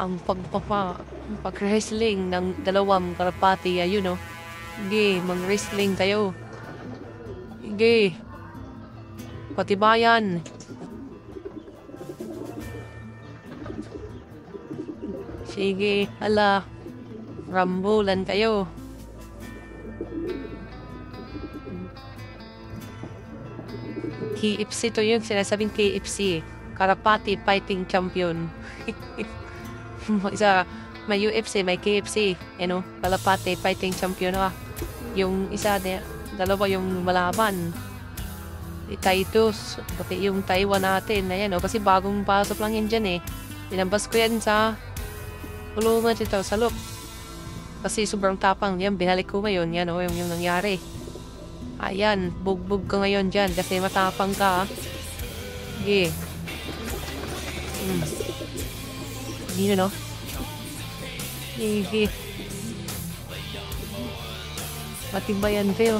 ang pag-wrestling ng dalawang kalapati, ayun, no? Sige, mag-wrestling tayo. Sige. Patibayan. Sige, hala. Rambulan kayo. KFC to yung sinasabing KFC. Karapati Fighting Champion. Isa, may UFC, may KFC. Ano, Karapati Fighting Champion ah. Yung isa, dalawa yung malaban. Titus, pati yung Taiwan natin. Ayan o, kasi bagong pasok lang yan dyan eh. Pinambas ko yan sa kulungan dito, sa loop. Kasi sobrang tapang yan, binalik ko ngayon. Yan o, yung nangyari. Ayan, bugbog ka ngayon dyan kasi matapang ka. Sige. Hindi no? Sige. Matibayan kayo.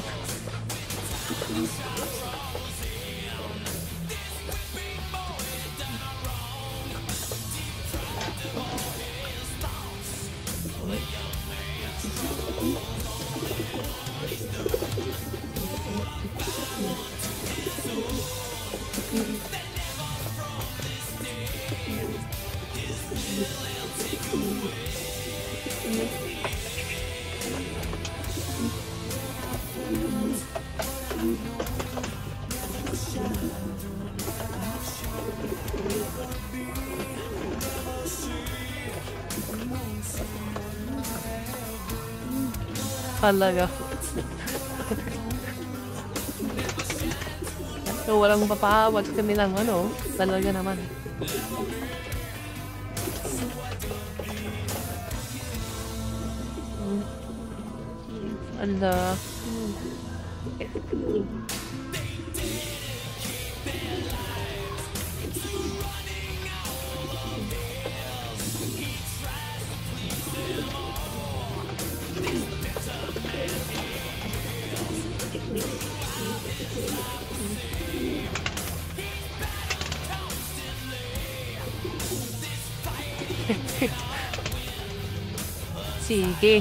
Talaga. So, walang papawat kami lang, ano, talaga naman. Ala. Sige.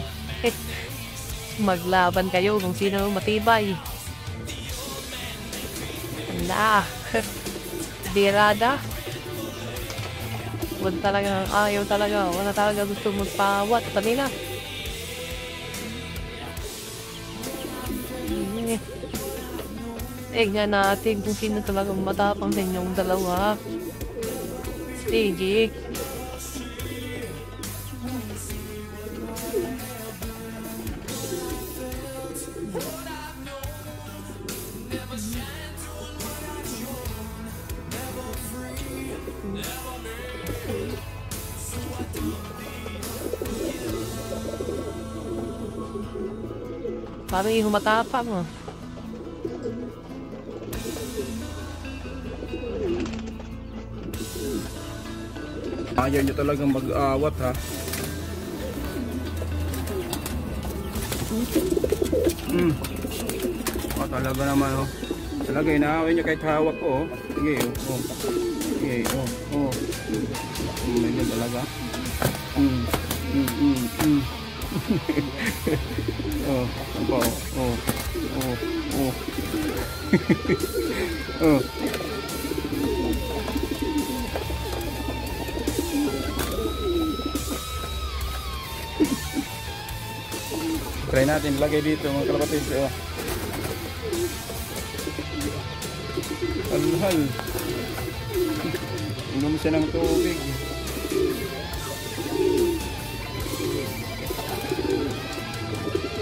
Maglaban kayo kung sino matibay. Ala. Birada. Wala talaga, ayaw talaga. Wala talaga gusto magpawat. Kanina. Tingnan natin kung sino talaga matapang sa inyong dalawa. Sige. Parang humatapang mo. Ayaw nyo talagang mag-awat ha. Oh, talaga naman oh. Talaga inaaway nyo kahit hawak ko oh. Sige oh. Sige oh. Medyo talaga. Oh, apa oh. Oh. Try natin lagay dito mga kalapatid. Oh. Alhal. Inom siya ng tubig.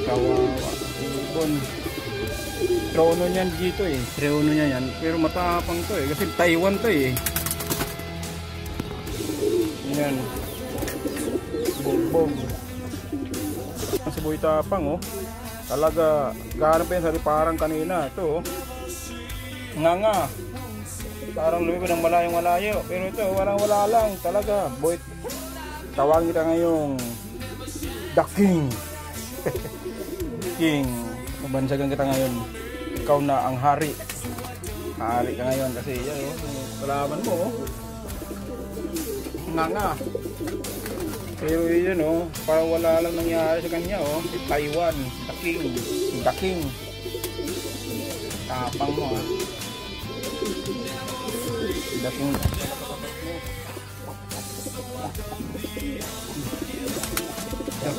Kawawa. Ibon. Trono niyan dito eh. Trono niya yan. Pero matapang to eh. Kasi Taiwan to eh. Yan. Bugbog. Si Boy Tapang oh. Talaga gahanap yan sa parang kanina. Ito oh. Nga. Parang lumipad ng malayong-malayo. Pero ito walang-wala lang. Talaga. Boy. Tawagin kita ngayong The King. King. Nabansagan kita ngayon. Ikaw na ang hari. Hari ka ngayon kasi yan oh. Kalaban mo oh. Nga. Pero yun para wala lang nangyari sa kanya si Taiwan, the king. Tapang mo the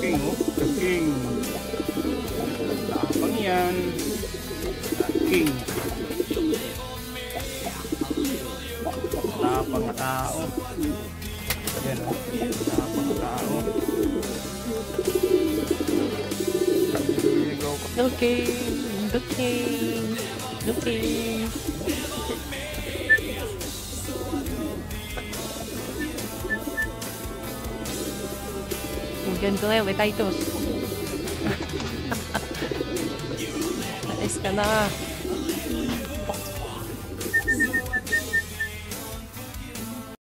king. The king. Tapang yan. The king. Tapang na tao. Ayan tapang na tao. Looking. Ganito ngayon, may Titus. Nice ka na.